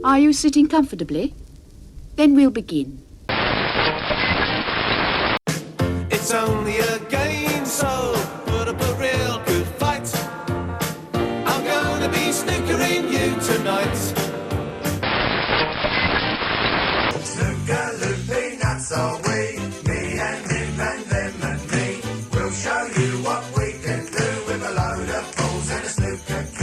Are you sitting comfortably? Then we'll begin. It's only a game, so put up a real good fight. I'm gonna be snookering you tonight. Snooker, loopy, nuts are we. Me and him and them and me. We'll show you what we can do with a load of balls and a snooker cue.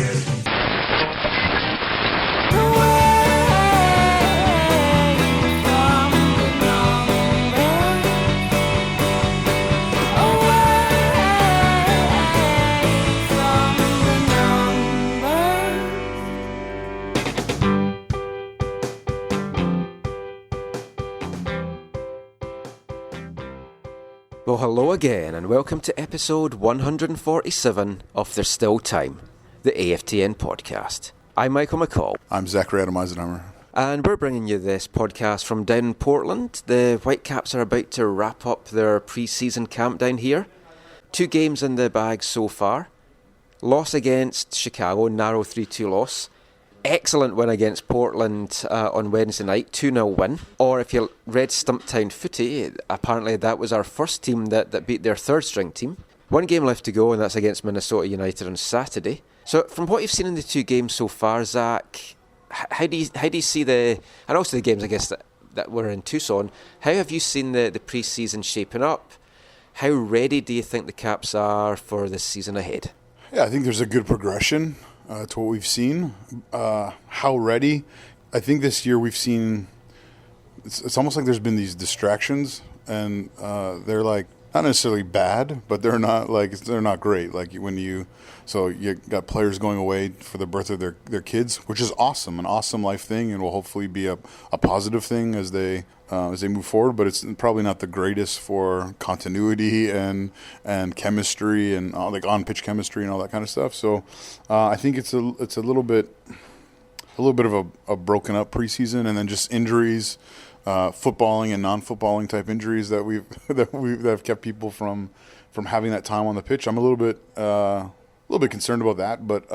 Well, hello again, and welcome to episode 147 of There's Still Time, the AFTN podcast. I'm Michael McCall. I'm Zachary Meisenheimer. And we're bringing you this podcast from down in Portland. The Whitecaps are about to wrap up their pre-season camp down here. 2 games in the bag so far. Loss against Chicago, narrow 3-2 loss. Excellent win against Portland on Wednesday night, 2-0 win. Or if you read Stumptown Footy, apparently that was our first team that beat their third string team. 1 game left to go, and that's against Minnesota United on Saturday. So from what you've seen in the 2 games so far, Zach, how do you see and also the games I guess that were in Tucson, how have you seen the pre-season shaping up? How ready do you think the Caps are for the season ahead? Yeah, I think there's a good progression to what we've seen. How ready? I think this year we've seen, it's almost like there's been these distractions, and they're like, not necessarily bad, but they're not great. Like you got players going away for the birth of their kids, which is awesome, an awesome life thing, and will hopefully be a positive thing as they move forward. But it's probably not the greatest for continuity and chemistry and like on pitch chemistry and all that kind of stuff. So I think it's a little bit of a broken up preseason, and then just injuries. Footballing and non-footballing type injuries that have kept people from having that time on the pitch. I'm a little bit concerned about that, but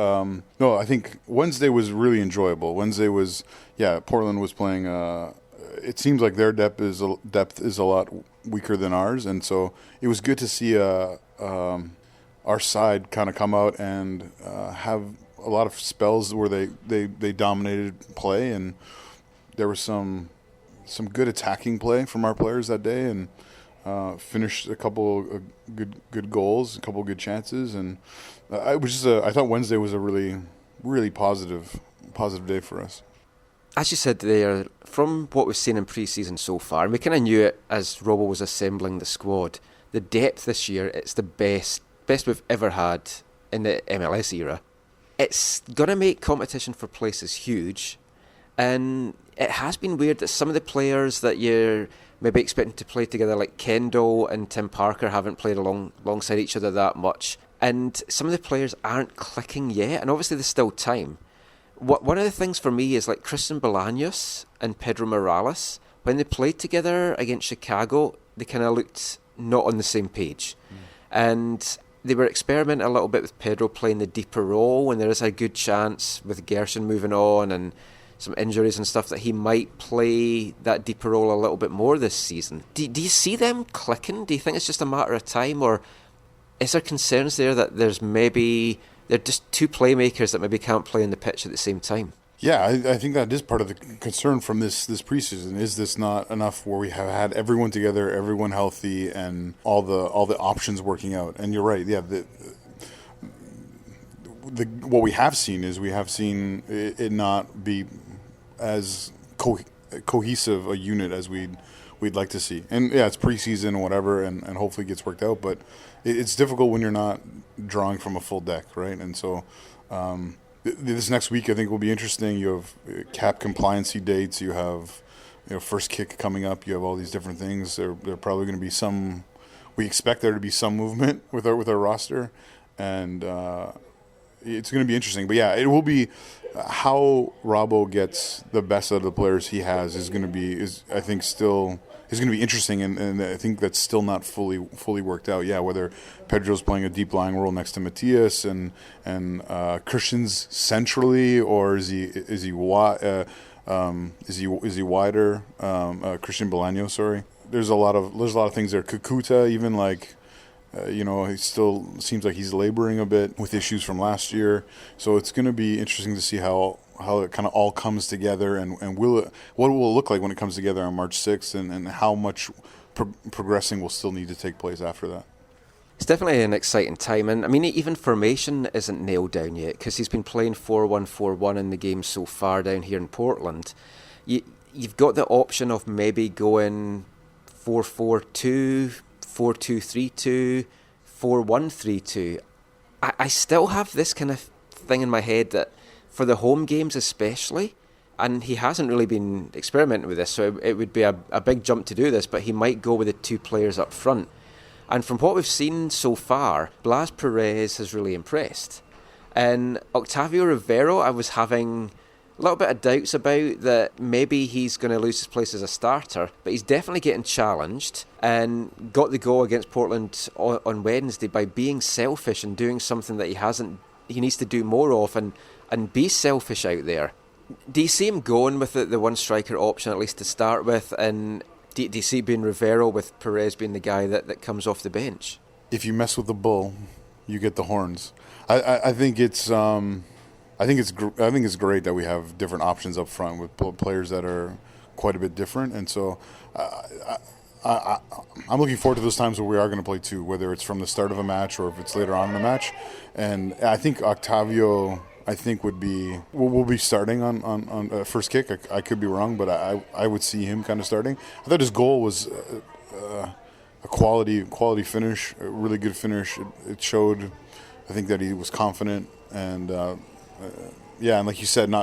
no, I think Wednesday was really enjoyable. Wednesday was, Portland was playing. It seems like their depth is a lot weaker than ours, and so it was good to see our side kind of come out and have a lot of spells where they dominated play, and there was some good attacking play from our players that day, and finished a couple of good goals, a couple of good chances, and I thought Wednesday was a really, really positive day for us. As you said there, from what we've seen in pre-season so far, and we kind of knew it as Robbo was assembling the squad, the depth this year, it's the best we've ever had in the MLS era. It's going to make competition for places huge, and it has been weird that some of the players that you're maybe expecting to play together, like Kendall and Tim Parker, haven't played alongside each other that much. And some of the players aren't clicking yet, and obviously there's still time. One of the things for me is like Christian Bolaños and Pedro Morales, when they played together against Chicago, they kind of looked not on the same page. And they were experimenting a little bit with Pedro playing the deeper role, and there is a good chance with Gerson moving on and some injuries and stuff that he might play that deeper role a little bit more this season. Do you see them clicking? Do you think it's just a matter of time, or is there concerns there that they're just 2 playmakers that maybe can't play on the pitch at the same time? Yeah, I think that is part of the concern from this preseason. Is this not enough where we have had everyone together, everyone healthy, and all the options working out? And you're right. Yeah, what we have seen it not be as cohesive a unit as we'd like to see. And yeah, it's preseason or whatever, and hopefully it gets worked out. But it's difficult when you're not drawing from a full deck, right? And so this next week I think will be interesting. You have cap compliancy dates. You have first kick coming up. You have all these different things. There are probably going to be some. We expect there to be some movement with our roster, and it's going to be interesting. But yeah, it will be how Robbo gets the best out of the players he has is I think still is going to be interesting, and I think that's still not fully worked out. Yeah, whether Pedro's playing a deep lying role next to Matias and Christian's centrally, or is he wider? Christian Bolaño, sorry. There's a lot of things there. Kakuta, even like. He still seems like he's laboring a bit with issues from last year. So it's going to be interesting to see how it kind of all comes together, and what will it look like when it comes together on March 6th, and how much progressing will still need to take place after that. It's definitely an exciting time, and I mean, even formation isn't nailed down yet, because he's been playing 4-1-4-1 in the game so far down here in Portland. You've got the option of maybe going 4-4-2, 4-2-3-2, 4-1-3-2. I still have this kind of thing in my head that for the home games especially, and he hasn't really been experimenting with this, so it would be a big jump to do this, but he might go with the two players up front. And from what we've seen so far, Blas Perez has really impressed. And Octavio Rivero, I was having a little bit of doubts about that maybe he's going to lose his place as a starter, but he's definitely getting challenged and got the goal against Portland on Wednesday by being selfish and doing something that he needs to do more of, and be selfish out there. Do you see him going with the one striker option at least to start with, and do you see being Rivero with Perez being the guy that comes off the bench? If you mess with the bull, you get the horns. I think it's great that we have different options up front with players that are quite a bit different, and so I'm looking forward to those times where we are going to play two, whether it's from the start of a match or if it's later on in the match. And I think Octavio, will be starting on first kick. I could be wrong, but I would see him kind of starting. I thought his goal was a quality finish, a really good finish. It showed, I think, that he was confident, and and like you said,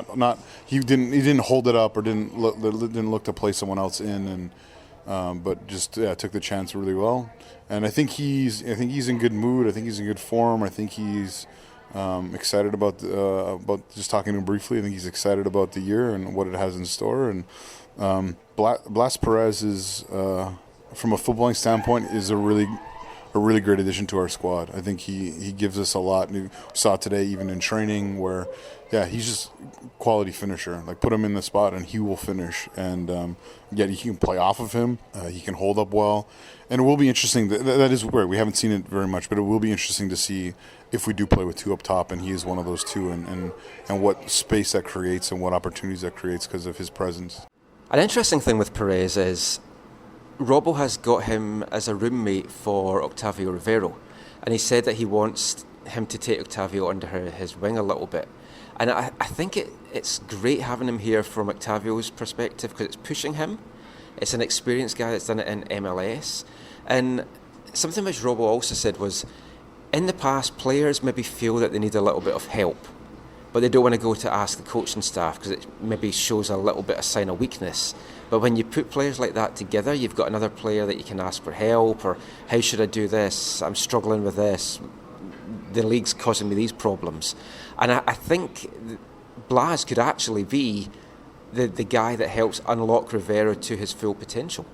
he didn't hold it up or didn't look to play someone else in, and but just took the chance really well. And I think he's in good mood. I think he's in good form. I think he's excited about just talking to him briefly. I think he's excited about the year and what it has in store. And Blas Perez is, from a footballing standpoint, is a really great addition to our squad. I think he gives us a lot. We saw today even in training where, he's just quality finisher. Like, put him in the spot and he will finish. And yet he can play off of him. He can hold up well. And it will be interesting. That is where we haven't seen it very much, but it will be interesting to see if we do play with two up top and he is one of those two, and what space that creates and what opportunities that creates because of his presence. An interesting thing with Perez is Robbo has got him as a roommate for Octavio Rivero, and he said that he wants him to take Octavio under his wing a little bit. And I think it's great having him here from Octavio's perspective because it's pushing him. It's an experienced guy that's done it in MLS. And something which Robbo also said was, in the past, players maybe feel that they need a little bit of help, but they don't want to go to ask the coaching staff because it maybe shows a little bit of sign of weakness. But when you put players like that together, you've got another player that you can ask for help, or how should I do this? I'm struggling with this. The league's causing me these problems. And I think Blas could actually be the guy that helps unlock Rivero to his full potential.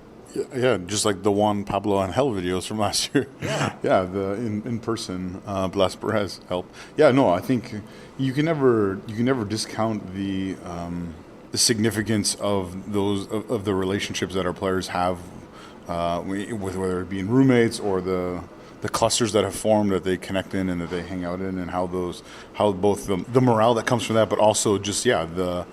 Yeah, just like the Juan Pablo Angel videos from last year. Yeah, the in person Blas Perez help. Yeah, no, I think you can never discount the significance of those of the relationships that our players have with whether it be in roommates or the clusters that have formed that they connect in and that they hang out in, and how both the morale that comes from that, but also just the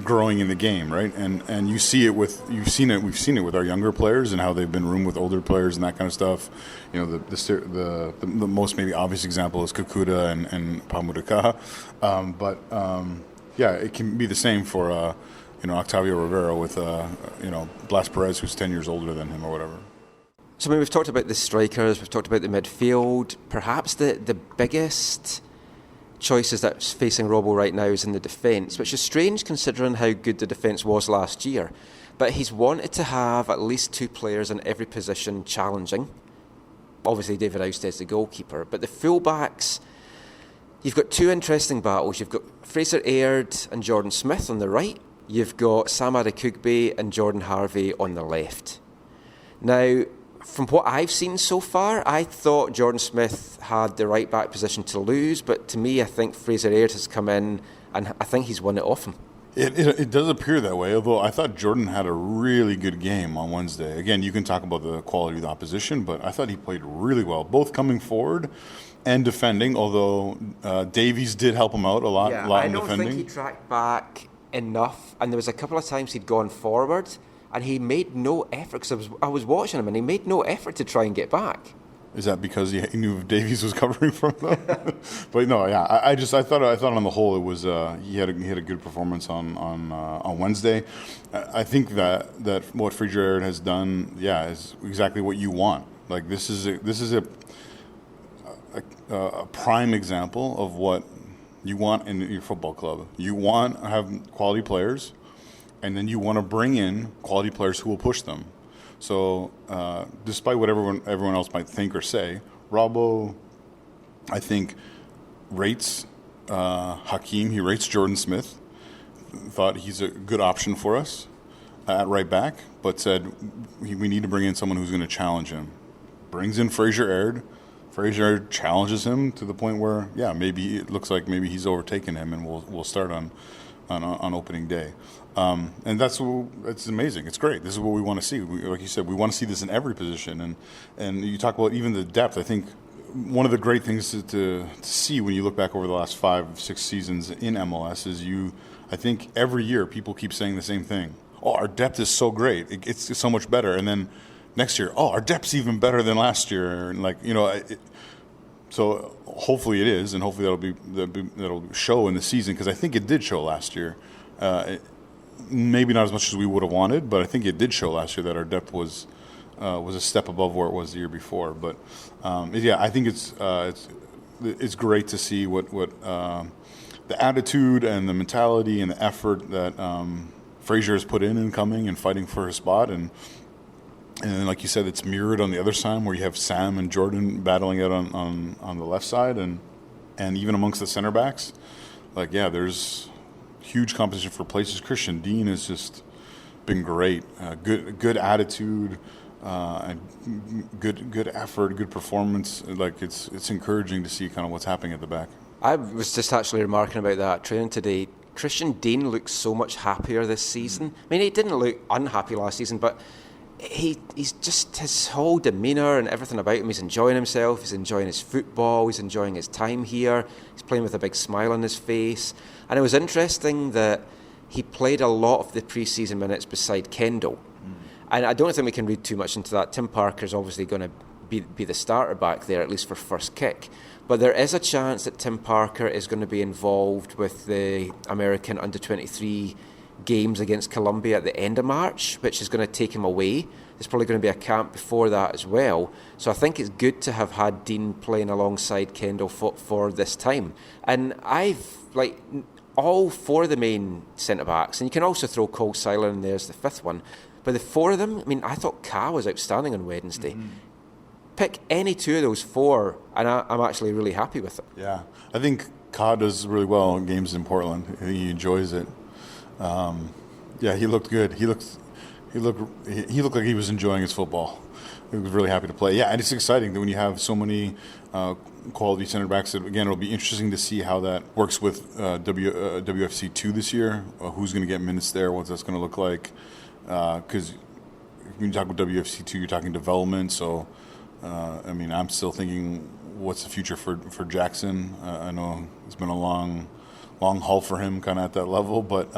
growing in the game, right? And we've seen it with our younger players and how they've been roomed with older players and that kind of stuff. You know, the most maybe obvious example is Kakuda and Pamudaka. It can be the same for Octavio Rivero with Blas Perez, who's 10 years older than him or whatever. So we've talked about the strikers, we've talked about the midfield. Perhaps the biggest choices that's facing Robbo right now is in the defence, which is strange considering how good the defence was last year. But he's wanted to have at least two players in every position challenging. Obviously David Ousted's the goalkeeper, but the full-backs, you've got two interesting battles. You've got Fraser Aird and Jordan Smith on the right. You've got Sam Adekugbe and Jordan Harvey on the left. Now, from what I've seen so far, I thought Jordan Smith had the right back position to lose, but to me, I think Fraser Aird has come in and I think he's won it off him. It does appear that way, although I thought Jordan had a really good game on Wednesday. Again, you can talk about the quality of the opposition, but I thought he played really well, both coming forward and defending, although Davies did help him out a lot in defending. I don't think he tracked back enough, and there was a couple of times he'd gone forward, and he made no effort, because I was watching him, and he made no effort to try and get back. Is that because he knew Davies was covering from them? But no, yeah, I thought on the whole it was he had a good performance on Wednesday. I think that what Fraser Aird has done, is exactly what you want. Like this is a prime example of what you want in your football club. You want to have quality players, and then you want to bring in quality players who will push them. So, despite what everyone else might think or say, Robbo, I think, rates Hakeem. He rates Jordan Smith. Thought he's a good option for us at right back, but said we need to bring in someone who's going to challenge him. Brings in Fraser Aird. Fraser Aird challenges him to the point where, maybe it looks like maybe he's overtaken him, and we'll start on opening day. And that's amazing. It's great. This is what we want to see. Like you said, we want to see this in every position. And you talk about even the depth. I think one of the great things to see when you look back over the last 5-6 seasons in MLS is I think every year people keep saying the same thing. Oh, our depth is so great. It's so much better. And then next year, our depth's even better than last year. And so hopefully it is, and hopefully that'll show in the season, because I think it did show last year. Maybe not as much as we would have wanted, but I think it did show last year that our depth was a step above where it was the year before. But I think it's great to see what the attitude and the mentality and the effort that Fraser has put in coming and fighting for his spot, and like you said, it's mirrored on the other side where you have Sam and Jordan battling out on the left side, and even amongst the center backs, there's huge competition for places. Christian Dean has just been great. Good attitude, and good effort, good performance. It's encouraging to see kind of what's happening at the back. I was just actually remarking about that training today. Christian Dean looks so much happier this season. I mean, he didn't look unhappy last season, but he's just, his whole demeanour and everything about him, he's enjoying himself, he's enjoying his football, he's enjoying his time here, he's playing with a big smile on his face. And it was interesting that he played a lot of the pre-season minutes beside Kendall. And I don't think we can read too much into that. Tim Parker's obviously going to be the starter back there, at least for first kick. But there is a chance that Tim Parker is going to be involved with the American under-23 games against Colombia at the end of March, which is going to take him away. There's probably going to be a camp before that as well. So I think it's good to have had Dean playing alongside Kendall for this time. And I've, all four of the main centre-backs, and you can also throw Cole Seiler in there as the fifth one, but the four of them, I mean, I thought Ka was outstanding on Wednesday. Mm-hmm. Pick any two of those four, and I'm actually really happy with it. Yeah, I think Ka does really well in games in Portland. I think he enjoys it. He looked good. He looked like he was enjoying his football. He was really happy to play. Yeah, and it's exciting that when you have so many quality center backs. Again, it'll be interesting to see how that works with WFC 2 this year. Who's going to get minutes there? What that's going to look like? Because when you talk about WFC 2, you're talking development. So, I'm still thinking, what's the future for Jackson? I know it's been a long haul for him, kind of at that level, but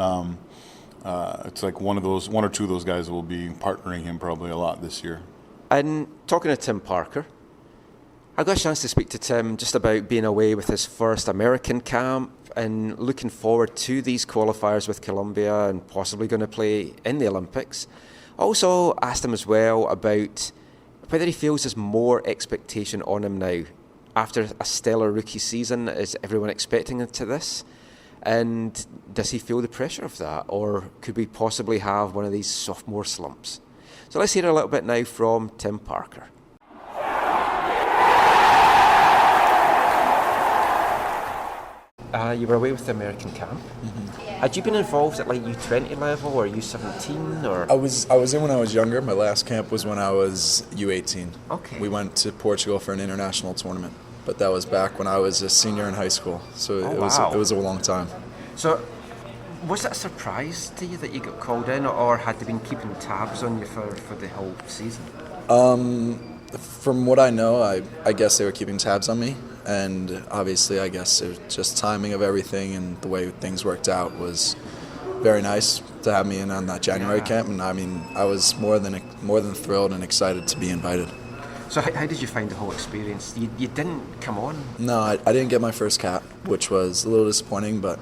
it's like one or two of those guys will be partnering him probably a lot this year. And talking to Tim Parker, I got a chance to speak to Tim just about being away with his first American camp and looking forward to these qualifiers with Colombia and possibly going to play in the Olympics. Also asked him as well about whether he feels there's more expectation on him now after a stellar rookie season. Is everyone expecting him to this? And does he feel the pressure of that? Or could we possibly have one of these sophomore slumps? So let's hear a little bit now from Tim Parker. You were away with the American camp. Had you been involved at like U20 level or U17 or? I was in when I was younger. My last camp was when I was U18. Okay. We went to Portugal for an international tournament, but that was back when I was a senior in high school. So it was a long time. So, was it a surprise to you that you got called in, or had they been keeping tabs on you for the whole season? From what I know, I guess they were keeping tabs on me, and obviously I guess it was just timing of everything and the way things worked out was very nice to have me in on that January camp, and I mean I was more than thrilled and excited to be invited. So how did you find the whole experience? You didn't come on? No, I didn't get my first cap, which was a little disappointing, but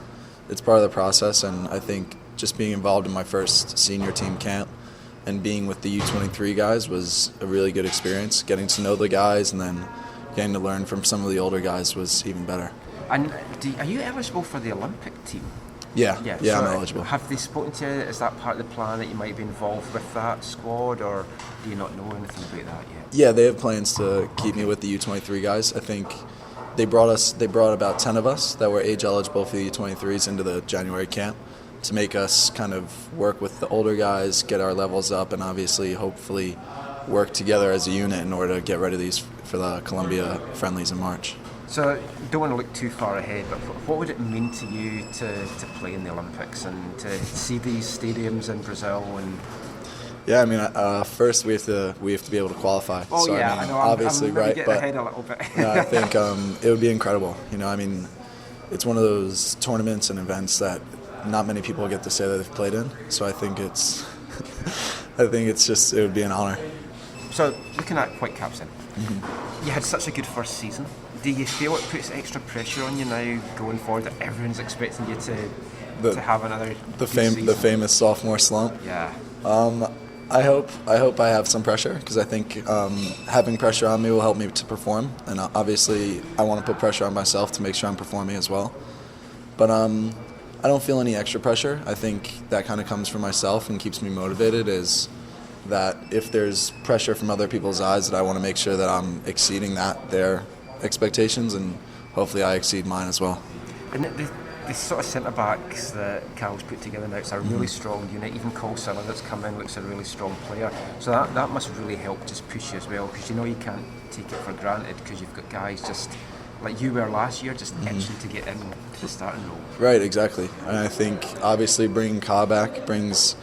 it's part of the process, and I think just being involved in my first senior team camp and being with the U23 guys was a really good experience. Getting to know the guys and then getting to learn from some of the older guys was even better. And are you eligible for the Olympic team? Yeah, so I'm eligible. Have they spoken to you? Is that part of the plan that you might be involved with that squad, or do you not know anything about that yet? Yeah, they have plans to keep me with the U23 guys. I think they brought about 10 of us that were age eligible for the U23s into the January camp to make us kind of work with the older guys, get our levels up, and obviously, hopefully, work together as a unit in order to get ready for the Colombia friendlies in March. So, don't want to look too far ahead, but what would it mean to you to play in the Olympics and to see these stadiums in Brazil? And yeah, I mean, first we have to be able to qualify. Oh so, yeah, I mean, I know. obviously, I'm right? getting But ahead a little bit. I think it would be incredible. I mean, it's one of those tournaments and events that not many people get to say that they've played in. So I think it would be an honor. So looking at Whitecaps then, you had such a good first season. Do you feel it puts extra pressure on you now going forward that everyone's expecting you to have another the season? famous sophomore slump? Yeah. I hope I have some pressure because I think having pressure on me will help me to perform, and obviously I want to put pressure on myself to make sure I'm performing as well. But I don't feel any extra pressure. I think that kind of comes from myself and keeps me motivated. Is that if there's pressure from other people's eyes, that I want to make sure that I'm exceeding their expectations, and hopefully I exceed mine as well. And the sort of centre backs that Cal's put together now, it's a really strong unit. Even Callum that's come in looks a really strong player. So that must really help just push you as well, because you can't take it for granted because you've got guys just like you were last year, just itching to get in to the starting role. Right, exactly. And I think obviously bringing Ka back brings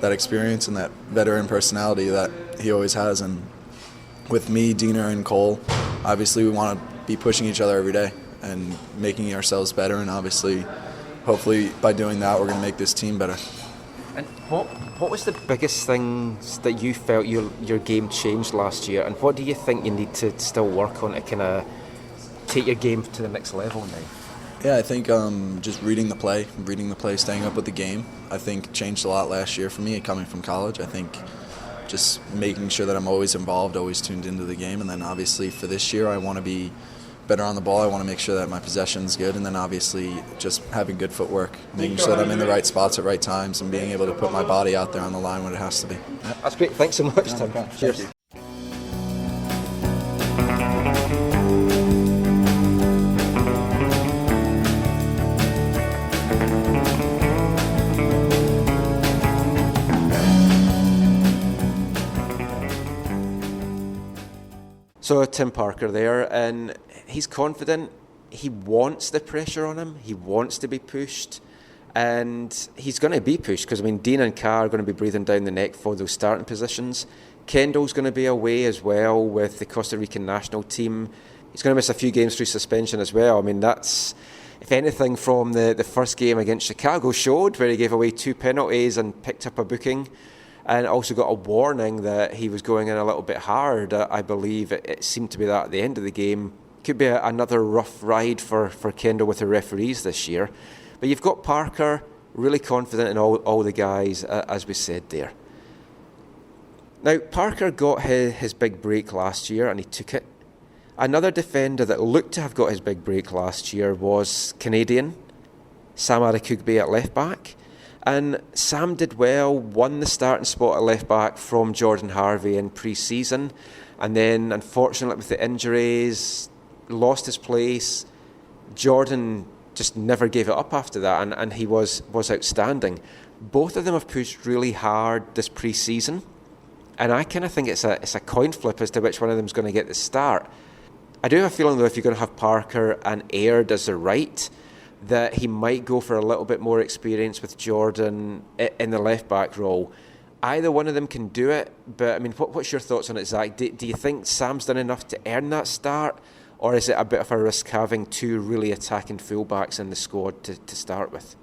that experience and that veteran personality that he always has. And with me, Dina, and Cole, obviously we want to be pushing each other every day and making ourselves better. And obviously, hopefully by doing that, we're going to make this team better. And what was the biggest things that you felt your game changed last year, and what do you think you need to still work on to kind of take your game to the next level now? Yeah, I think just reading the play, staying up with the game, I think changed a lot last year for me coming from college. I think just making sure that I'm always involved, always tuned into the game. And then obviously for this year, I want to be better on the ball. I want to make sure that my possession's good. And then obviously just having good footwork, making sure that I'm in the right spots at right times and being able to put my body out there on the line when it has to be. That's great. Thanks so much, Tim. Cheers. So Tim Parker there, and he's confident. He wants the pressure on him. He wants to be pushed, and he's going to be pushed because, Dean and Ka are going to be breathing down the neck for those starting positions. Kendall's going to be away as well with the Costa Rican national team. He's going to miss a few games through suspension as well. That's, if anything, from the first game against Chicago showed, where he gave away 2 penalties and picked up a booking. And also got a warning that he was going in a little bit hard. I believe it seemed to be that at the end of the game. Could be another rough ride for Kendall with the referees this year. But you've got Parker, really confident in all the guys, as we said there. Now, Parker got his big break last year and he took it. Another defender that looked to have got his big break last year was Canadian Sam Adekugbe at left back. And Sam did well, won the starting spot at left back from Jordan Harvey in pre-season, and then unfortunately with the injuries, lost his place. Jordan just never gave it up after that, and he was outstanding. Both of them have pushed really hard this pre-season, and I kind of think it's a coin flip as to which one of them is going to get the start. I do have a feeling, though, if you're going to have Parker and Aird as the right, that he might go for a little bit more experience with Jordan in the left-back role. Either one of them can do it, but I mean, what's your thoughts on it, Zach? Do you think Sam's done enough to earn that start, or is it a bit of a risk having two really attacking fullbacks in the squad to start with?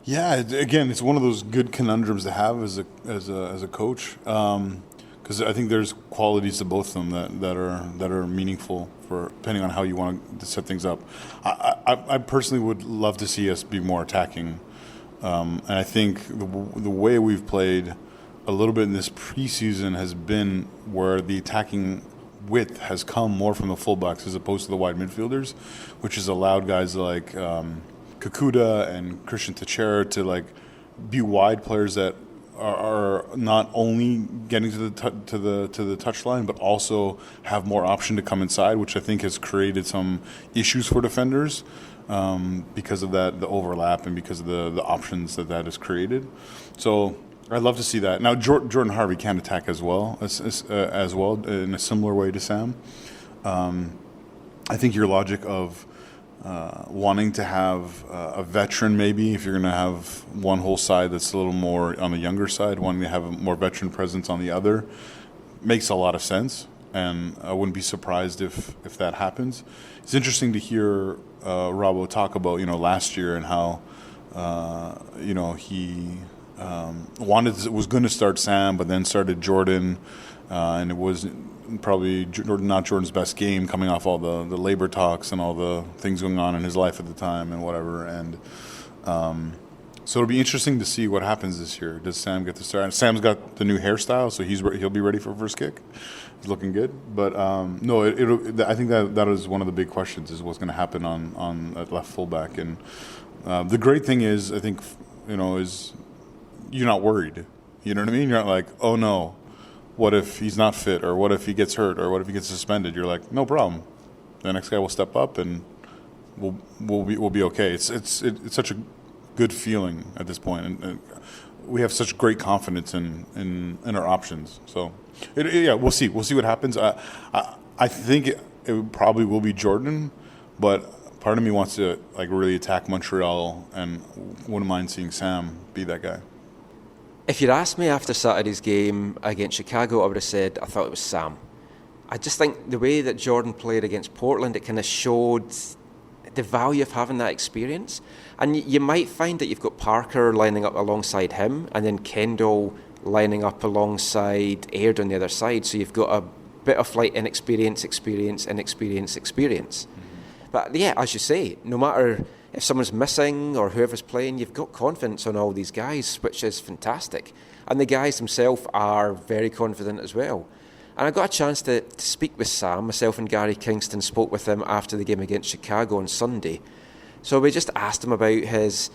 Yeah, again, it's one of those good conundrums to have as a coach, because I think there's qualities to both of them that are meaningful for depending on how you want to set things up. I personally would love to see us be more attacking, and I think the way we've played a little bit in this preseason has been where the attacking width has come more from the fullbacks as opposed to the wide midfielders, which has allowed guys like Kudo and Christian Teixeira to like be wide players that are not only getting to the touchline, but also have more option to come inside, which I think has created some issues for defenders because of that, the overlap, and because of the options that has created. So I'd love to see that. Now Jordan Harvey can attack as well in a similar way to Sam. I think your logic of wanting to have a veteran, maybe if you're going to have one whole side that's a little more on the younger side, wanting to have a more veteran presence on the other, makes a lot of sense, and I wouldn't be surprised if that happens. It's interesting to hear Robbo talk about last year and how he was going to start Sam, but then started Jordan, and it was probably not Jordan's best game, coming off all the labor talks and all the things going on in his life at the time and whatever. And so it'll be interesting to see what happens this year. Does Sam get to start? Sam's got the new hairstyle, so he'll be ready for first kick. He's looking good. But no, I think that is one of the big questions, is what's going to happen on at left fullback. And the great thing is, I think, is you're not worried. You know what I mean? You're not like, oh no, what if he's not fit, or what if he gets hurt, or what if he gets suspended? You're like, no problem. The next guy will step up, and we'll be okay. It's such a good feeling at this point, and we have such great confidence in our options. So we'll see what happens. I think it probably will be Jordan, but part of me wants to like really attack Montreal, and wouldn't mind seeing Sam be that guy. If you'd asked me after Saturday's game against Chicago, I would have said I thought it was Sam. I just think the way that Jordan played against Portland, it kind of showed the value of having that experience. And you might find that you've got Parker lining up alongside him, and then Kendall lining up alongside Aird on the other side. So you've got a bit of like inexperience. But yeah, as you say, no matter if someone's missing or whoever's playing, you've got confidence on all these guys, which is fantastic. And the guys themselves are very confident as well. And I got a chance to speak with Sam. Myself and Gary Kingston spoke with him after the game against Chicago on Sunday. So we just asked him about his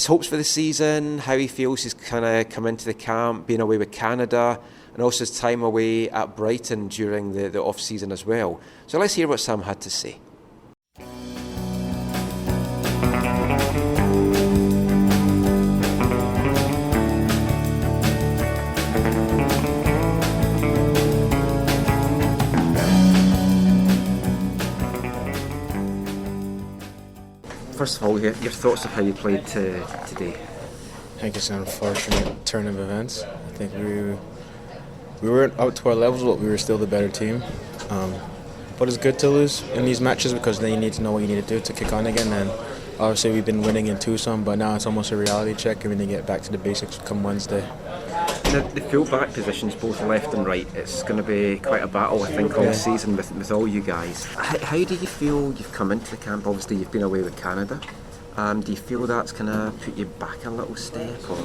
hopes for the season, how he feels he's kind of come into the camp, being away with Canada, and also his time away at Brighton during the off-season as well. So let's hear what Sam had to say. First of all, your thoughts of how you played today? I think it's an unfortunate turn of events. I think we weren't up to our levels, but we were still the better team. But it's good to lose in these matches, because then you need to know what you need to do to kick on again. And obviously we've been winning in Tucson, but now it's almost a reality check, and we need to get back to the basics come Wednesday. The full-back positions, both left and right, it's going to be quite a battle, I think, all season with all you guys. How do you feel you've come into the camp? Obviously, you've been away with Canada. Do you feel that's going to put you back a little step? Or?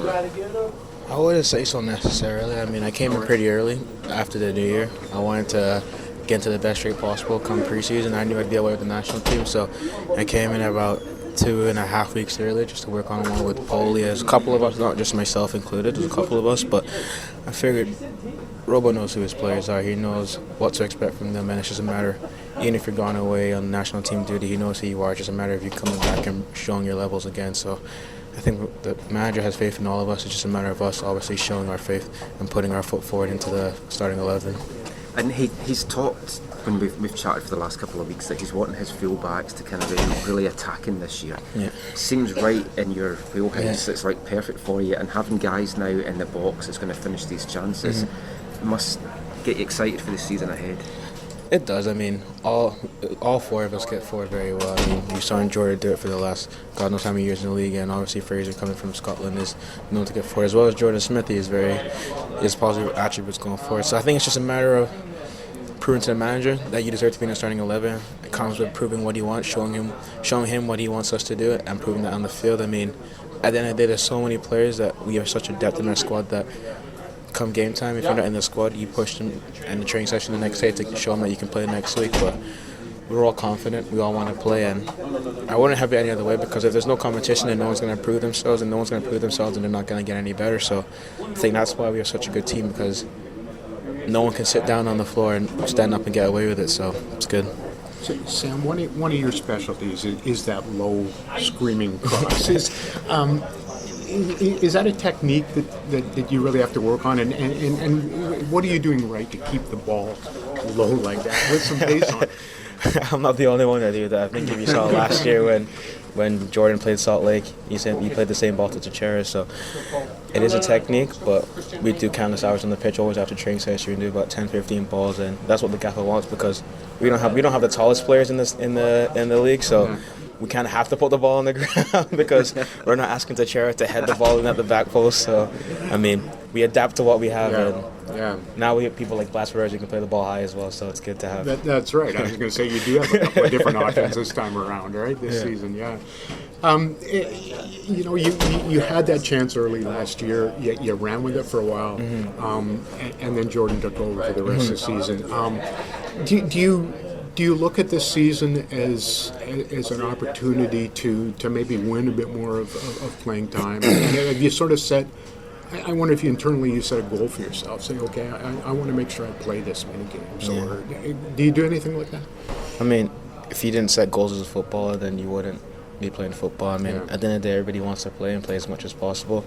I wouldn't say so necessarily. I mean, I came in pretty early after the New Year. I wanted to get into the best shape possible come preseason. I knew I'd be away with the national team, so I came in about 2.5 weeks early just to work on one with Poli. There's a couple of us, not just myself included, there's a couple of us, but I figured Robo knows who his players are. He knows what to expect from them, and it's just a matter even if you're gone away on national team duty, he knows who you are. It's just a matter of you coming back and showing your levels again. So I think the manager has faith in all of us. It's just a matter of us obviously showing our faith and putting our foot forward into the starting 11. And he's talked, when we've chatted for the last couple of weeks, that he's wanting his fullbacks to kind of be really attacking this year. Yeah. Seems right in your wheelhouse. Yeah. It's like perfect for you. And having guys now in the box that's going to finish these chances must get you excited for the season ahead. It does. I mean, all four of us get forward very well. I mean, you saw Jordan do it for the last God knows how many years in the league, and obviously Fraser coming from Scotland is known to get forward, as well as Jordan Smith. He has positive attributes going forward. So I think it's just a matter of proving to the manager that you deserve to be in the starting 11. It comes with proving what he wants, showing him what he wants us to do, and proving that on the field. I mean, at the end of the day, there's so many players that we have such a depth in our squad that come game time, if you're not in the squad, you push them in the training session the next day to show them that you can play next week. But we're all confident, we all want to play, and I wouldn't have it any other way, because if there's no competition, then no one's going to prove themselves, and no one's going to prove themselves, and they're not going to get any better. So I think that's why we are such a good team, because no one can sit down on the floor and stand up and get away with it. So it's good. So, Sam, one of your specialties is that low screaming cross. Is that a technique that you really have to work on? And what are you doing right to keep the ball low like that with some pace on it? I'm not the only one that do that. I think if you saw last year when Jordan played Salt Lake, he played the same ball to Teixeira. So it is a technique, but we do countless hours on the pitch, always after training session. We do about 10-15 balls, and that's what the gaffer wants, because we don't have the tallest players in the league. So we kind of have to put the ball on the ground because we're not asking Teixeira to head the ball in at the back post. So, I mean, we adapt to what we have. And now we have people like Blas Perez who can play the ball high as well, so it's good to have. That's right. I was going to say, you do have a couple of different options this time around, right, this season, You had that chance early last year. You ran with it for a while, and then Jordan took over for the rest of the season. Do you look at this season as an opportunity to maybe win a bit more of playing time? And have you sort of set, I wonder if you internally set a goal for yourself, say, okay, I want to make sure I play this many games, or do you do anything like that? I mean, if you didn't set goals as a footballer, then you wouldn't be playing football. I mean, at the end of the day, everybody wants to play and play as much as possible.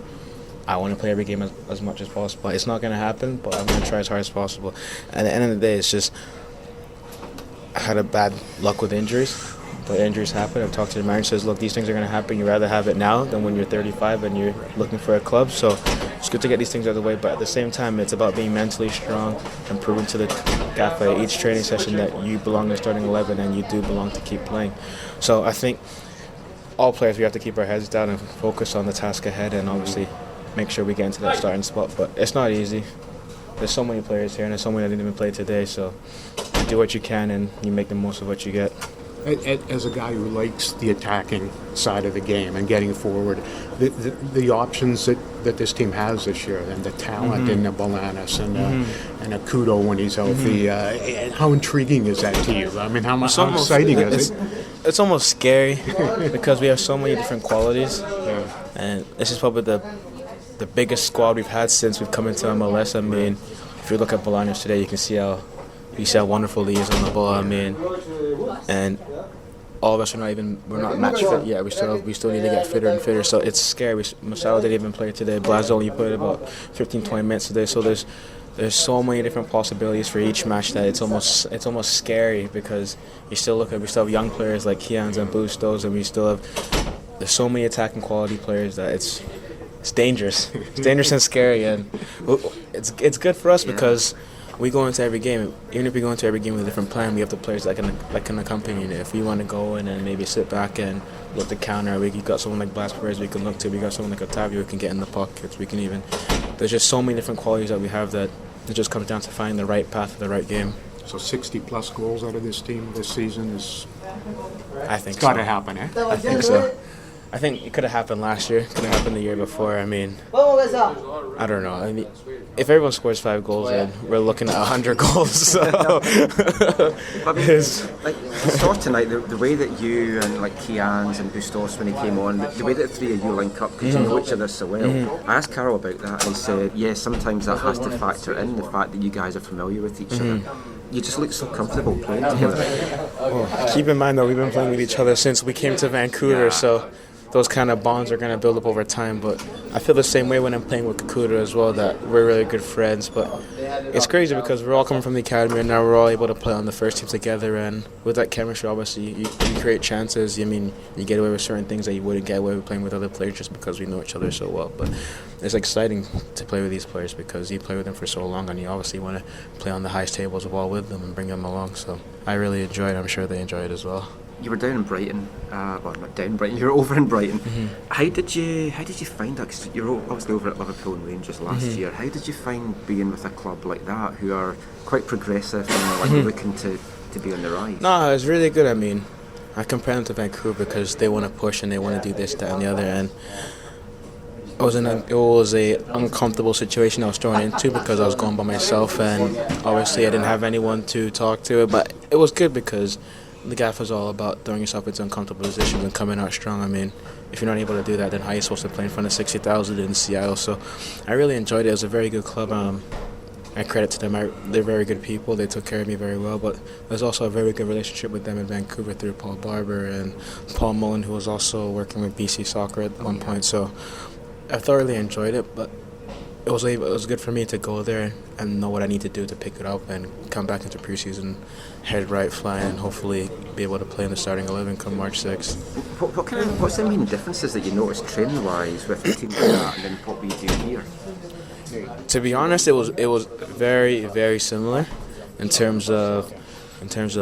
I want to play every game as much as possible. It's not going to happen, but I'm going to try as hard as possible. And at the end of the day, it's just, I had a bad luck with injuries, but injuries happen. I've talked to the manager, says, look, these things are going to happen. You'd rather have it now than when you're 35 and you're looking for a club. So it's good to get these things out of the way, but at the same time, it's about being mentally strong and proving to the gaffer each training session that you belong in the starting 11 and you do belong to keep playing. So I think all players, we have to keep our heads down and focus on the task ahead, and obviously make sure we get into that starting spot. But it's not easy. There's so many players here, and there's so many that didn't even play today, so you do what you can and you make the most of what you get. As a guy who likes the attacking side of the game and getting forward, the options that this team has this year, and the talent in the Bolanos and a Kudo when he's healthy, how intriguing is that to you? I mean, how exciting is it? It's almost scary because we have so many different qualities, and this is probably the biggest squad we've had since we've come into MLS. I mean, if you look at Bolanos today, you can see how wonderful he is on the ball. I mean, and all of us we're not match fit yet. We still need to get fitter and fitter. So it's scary. Masato didn't even play today. Blas only played about 15-20 minutes today. So there's so many different possibilities for each match that it's almost scary, because we still have young players like Kians and Bustos, and there's so many attacking quality players that it's dangerous. It's dangerous and scary, and it's good for us because we go into every game. Even if we go into every game with a different plan, we have the players that can accompany it. If we want to go in and maybe sit back and look to counter, we got someone like Blas Perez we can look to. We got someone like Otavio who can get in the pockets. There's just so many different qualities that we have that it just comes down to finding the right path for the right game. So 60-plus goals out of this team this season is. I think it's got to happen, eh? I think so. I think it could have happened last year. Could have happened the year before. I mean, I don't know. I mean, if everyone scores 5 goals, then we're looking at 100 goals. So, I mean, like tonight, the way that you and like Kians and Bustos when he came on, the way that the three of you link up because you know each other so well. I asked Carol about that, and he said, yes, sometimes that has to factor in the fact that you guys are familiar with each other. You just look so comfortable playing together. Well, keep in mind, though, we've been playing with each other since we came to Vancouver, so those kind of bonds are going to build up over time. But I feel the same way when I'm playing with Kudo as well, that we're really good friends. But it's crazy because we're all coming from the academy, and now we're all able to play on the first team together. And with that chemistry, obviously, you create chances. I mean, you get away with certain things that you wouldn't get away with playing with other players just because we know each other so well. But it's exciting to play with these players because you play with them for so long, and you obviously want to play on the highest tables of all with them and bring them along. So I really enjoy it. I'm sure they enjoy it as well. You were down in Brighton, well, not down in Brighton, you were over in Brighton. How did you find that? Because you were obviously over at Liverpool and Rangers last year. How did you find being with a club like that, who are quite progressive and looking to be on the rise? No, it was really good. I mean, I compare them to Vancouver because they want to push and they want to do this, that, and the other. And it was a uncomfortable situation I was thrown into because I was going by myself, and obviously I didn't have anyone to talk to. But it was good because the gaff is all about throwing yourself into uncomfortable positions and coming out strong. I mean, if you're not able to do that, then how are you supposed to play in front of 60,000 in Seattle? So I really enjoyed it. It was a very good club. I credit to them. They're very good people. They took care of me very well. But there's also a very good relationship with them in Vancouver through Paul Barber and Paul Mullen, who was also working with BC Soccer at one point. So I thoroughly enjoyed it, but it was good for me to go there and know what I need to do to pick it up and come back into preseason, head right, flying, and hopefully be able to play in the starting 11 come March 6th. What's the main differences that you notice training-wise with a team like that and then what we do here? To be honest, it was very, very similar in terms of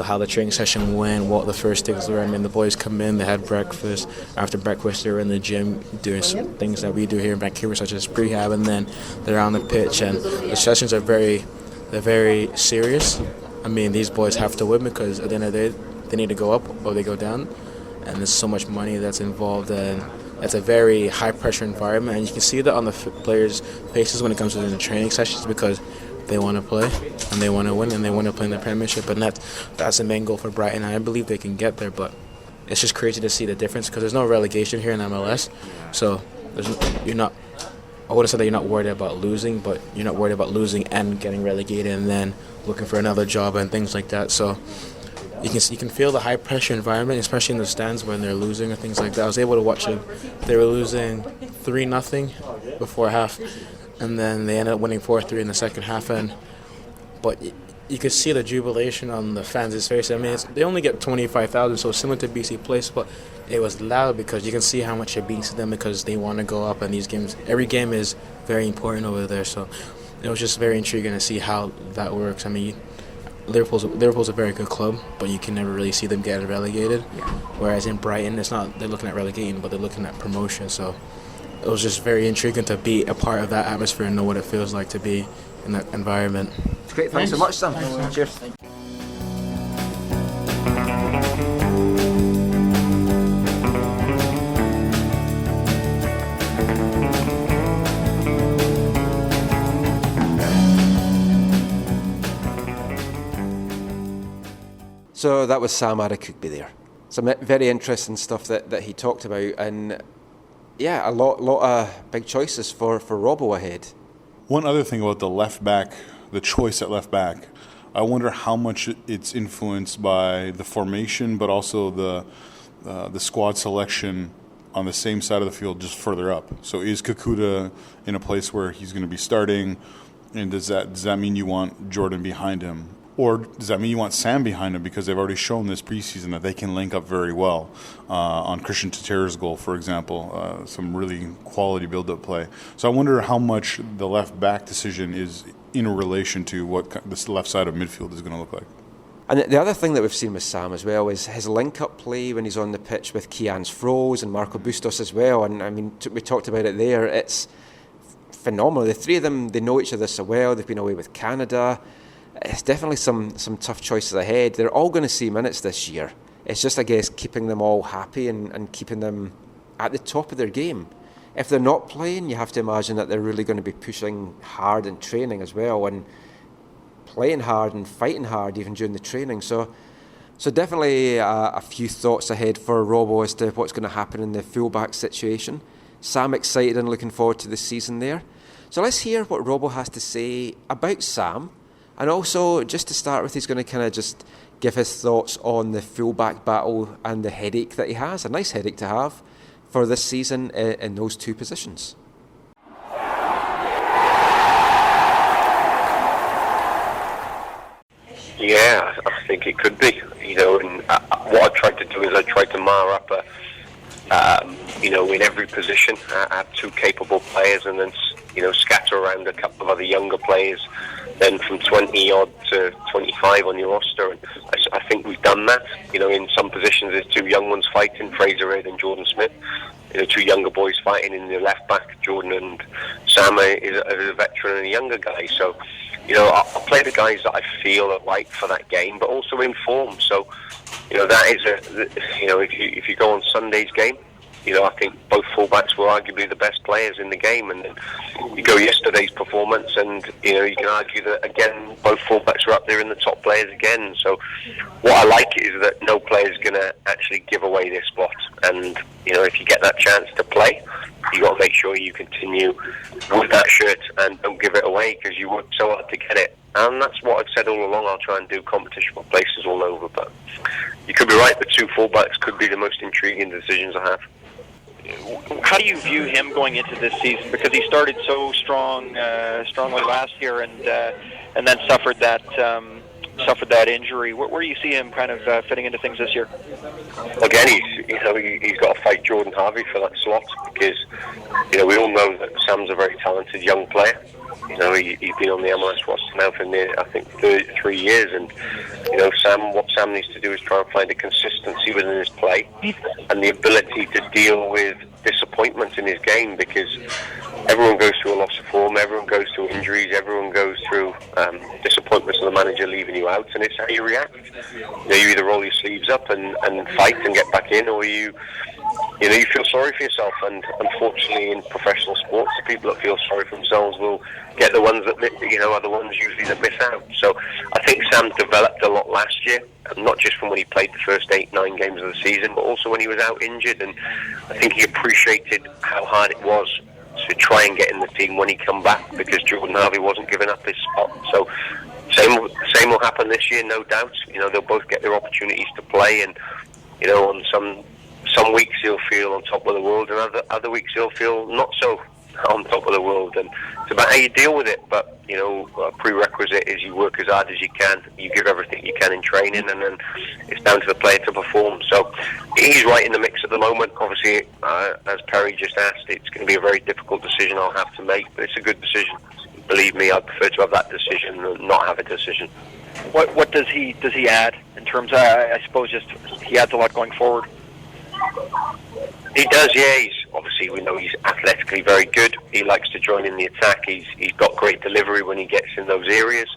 how the training session went, what the first things were. I mean, the boys come in, they had breakfast. After breakfast, they were in the gym doing some things that we do here in Vancouver, such as prehab, and then they're on the pitch. And the sessions are very serious. I mean, these boys have to win because at the end of the day, they need to go up or they go down. And there's so much money that's involved, and it's a very high-pressure environment. And you can see that on the players' faces when it comes to the training sessions because they want to play and they want to win and they want to play in the Premiership, and that's the main goal for Brighton. I believe they can get there, but it's just crazy to see the difference because there's no relegation here in MLS. So I wouldn't say that you're not worried about losing, but you're not worried about losing and getting relegated and then looking for another job and things like that. So you can feel the high pressure environment, especially in the stands when they're losing and things like that. I was able to watch it. They were losing 3-0 before half, and then they ended up winning 4-3 in the second half. But you could see the jubilation on the fans' face. I mean, they only get 25,000, so similar to BC Place, but it was loud because you can see how much it means to them because they want to go up. And these games, every game is very important over there. So it was just very intriguing to see how that works. I mean, Liverpool's a very good club, but you can never really see them get relegated. Whereas in Brighton, it's not they're looking at relegating, but they're looking at promotion. So it was just very intriguing to be a part of that atmosphere and know what it feels like to be in that environment. Great, thanks so much, Sam. Cheers. So that was Sam Adekugbe there. Some very interesting stuff that he talked about, and yeah, a lot of big choices for Robbo ahead. One other thing about the left back, the choice at left back, I wonder how much it's influenced by the formation, but also the squad selection on the same side of the field, just further up. So is Kakuta in a place where he's going to be starting, and does that mean you want Jordan behind him? Or does that mean you want Sam behind him because they've already shown this preseason that they can link up very well on Christian Tater's goal, for example, some really quality build-up play. So I wonder how much the left-back decision is in relation to what this left side of midfield is going to look like. And the other thing that we've seen with Sam as well is his link-up play when he's on the pitch with Kian's Froze and Marco Bustos as well. And I mean, we talked about it there. It's phenomenal. The three of them, they know each other so well. They've been away with Canada. It's definitely some tough choices ahead. They're all going to see minutes this year. It's just, I guess, keeping them all happy and keeping them at the top of their game. If they're not playing, you have to imagine that they're really going to be pushing hard in training as well and playing hard and fighting hard even during the training. So definitely a few thoughts ahead for Robbo as to what's going to happen in the fullback situation. Sam excited and looking forward to the season there. So let's hear what Robbo has to say about Sam, And also, just to start with, he's going to kind of just give his thoughts on the fullback battle and the headache that he has. A nice headache to have for this season in those two positions. Yeah, I think it could be. And what I tried to do is I tried to mar up in every position, add two capable players, and then scatter around a couple of other younger players. Then from 20 odd to 25 on your roster, and I think we've done that. In some positions there's two young ones fighting, Fraser Reid and Jordan Smith. Two younger boys fighting in the left back. Jordan and Sam is a veteran and a younger guy. So, I'll play the guys that I feel are right for that game, but also in form. So, that is if you go on Sunday's game, I think both fullbacks were arguably the best players in the game, and then you go yesterday's performance, and you can argue that again both fullbacks are up there in the top players again. So what I like is that no player is going to actually give away their spot, and if you get that chance to play, you got to make sure you continue with that shirt and don't give it away, because you worked so hard to get it. And that's what I've said all along. I'll try and do competition for places all over, but you could be right. The two fullbacks could be the most intriguing decisions I have. How do you view him going into this season? Because he started so strongly last year, and then suffered that injury. Where do you see him kind of fitting into things this year? Again, he's got to fight Jordan Harvey for that slot, because we all know that Sam's a very talented young player. He's been on the MLS roster now for I think 3 years, and what Sam needs to do is try and find a consistency within his play and the ability to deal with disappointment in his game, because everyone goes through a loss of form, everyone goes through injuries, everyone goes through disappointments of the manager leaving you out, and it's how you react. You either roll your sleeves up and fight and get back in, or you feel sorry for yourself. And unfortunately, in professional sports, the people that feel sorry for themselves will get the ones that are the ones usually that miss out. So I think Sam developed a lot last year, not just from when he played the first 8-9 games of the season, but also when he was out injured. And I think he appreciated how hard it was to try and get in the team when he come back, because Jordan Harvey wasn't giving up his spot. So same will happen this year, no doubt. They'll both get their opportunities to play, and on some weeks he'll feel on top of the world, and other weeks he'll feel not so on top of the world, and it's about how you deal with it. But a prerequisite is you work as hard as you can, you give everything you can in training, and then it's down to the player to perform. So he's right in the mix at the moment. Obviously, as Perry just asked, it's going to be a very difficult decision I'll have to make, but it's a good decision. Believe me, I'd prefer to have that decision than not have a decision. What does he add in terms of, I suppose, just he adds a lot going forward? He does, yeah. We know he's athletically very good. He likes to join in the attack. He's got great delivery when he gets in those areas.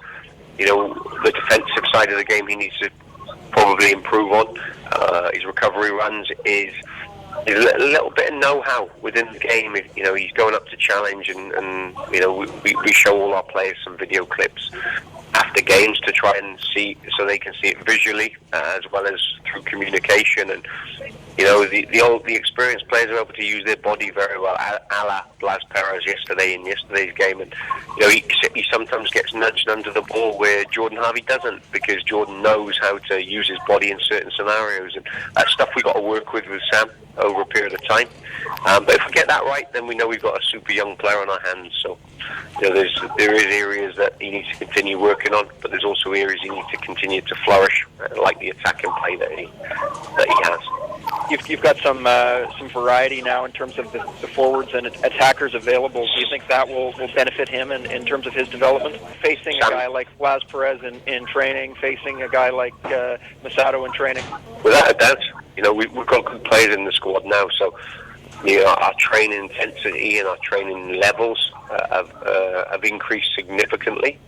The defensive side of the game he needs to probably improve on. His recovery runs is a little bit of know-how within the game. He's going up to challenge, and we show all our players some video clips after games to try and see, so they can see it visually as well as through communication. And the experienced players are able to use their body very well, a la Blas Perez yesterday in yesterday's game. And he sometimes gets nudged under the ball where Jordan Harvey doesn't, because Jordan knows how to use his body in certain scenarios, and that's stuff we got to work with Sam over a period of time. But if we get that right, then we know we've got a super young player on our hands. So there is areas that he needs to continue working on, but there's also areas he needs to continue to flourish, like the attacking play that he has. You've got some variety now in terms of the forwards and attackers available. Do you think that will benefit him in terms of his development? Facing a guy like Blas Perez in training, facing a guy like Masato in training? Without a doubt. We've got good players in the squad now, so our training intensity and our training levels have increased significantly,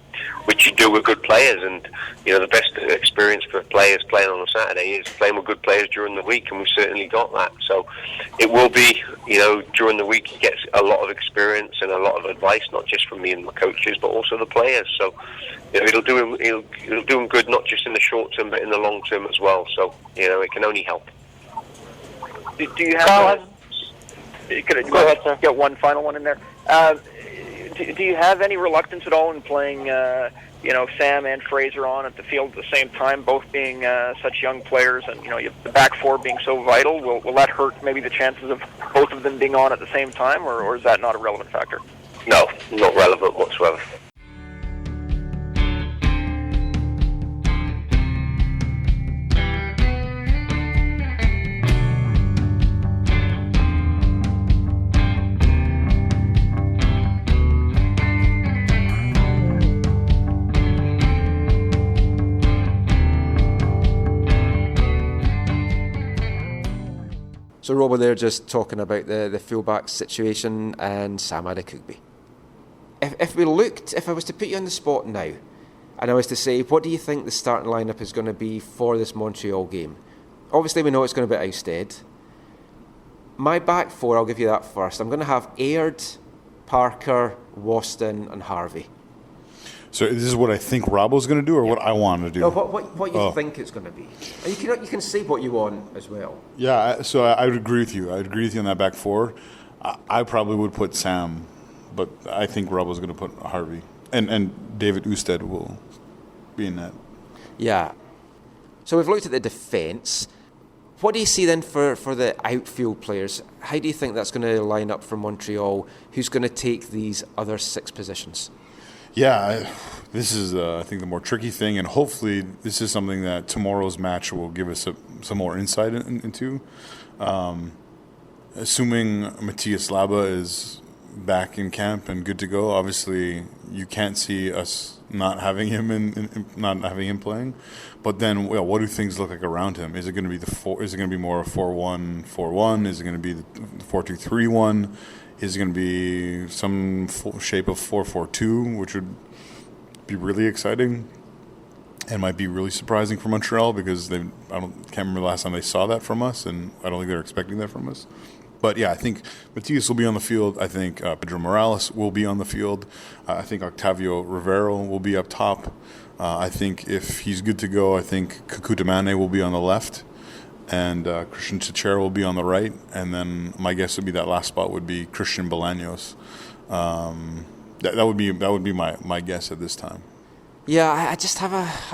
which you do with good players. And the best experience for players playing on a Saturday is playing with good players during the week, and we've certainly got that. So it will be, during the week he gets a lot of experience and a lot of advice, not just from me and my coaches, but also the players. So it'll do him good, not just in the short term, but in the long term as well. So it can only help. Do you have? Go ahead, sir. Get one final one in there. Do you have any reluctance at all in playing, Sam and Fraser on at the field at the same time, both being such young players, and the back four being so vital? Will that hurt maybe the chances of both of them being on at the same time, or is that not a relevant factor? No, not relevant whatsoever. So Rob, they're just talking about the fullback situation and Sam Adekugbe. If I was to put you on the spot now, and I was to say, what do you think the starting lineup is going to be for this Montreal game? Obviously, we know it's going to be Ousted. My back four, I'll give you that first. I'm going to have Aird, Parker, Waston, and Harvey. So this is what I think Robbo's going to do, or what I want to do? No, what you think it's going to be. And you can say what you want as well. Yeah, so I would agree with you. I would agree with you on that back four. I probably would put Sam, but I think Robbo's going to put Harvey. And David Ousted will be in that. Yeah. So we've looked at the defence. What do you see then for the outfield players? How do you think that's going to line up for Montreal? Who's going to take these other 6 positions? Yeah, this is, I think, the more tricky thing, and hopefully this is something that tomorrow's match will give us some more insight into. Assuming Matthias Laba is back in camp and good to go, obviously you can't see us not having him not having him playing. But then, what do things look like around him? Is it going to be Is it going to be more 4-1-4-1? Is it going to be the 4-2-3-1? Is it going to be some shape of 4-4-2, which would be really exciting and might be really surprising for Montreal, because can't remember the last time they saw that from us, and I don't think they're expecting that from us. But yeah, I think Matthias will be on the field. I think Pedro Morales will be on the field. I think Octavio Rivero will be up top. I think if he's good to go, I think Kakuta Mane will be on the left. And Christian Chichero will be on the right, and then my guess would be that last spot would be Christian Bolaños. That would be my guess at this time. Yeah, I just have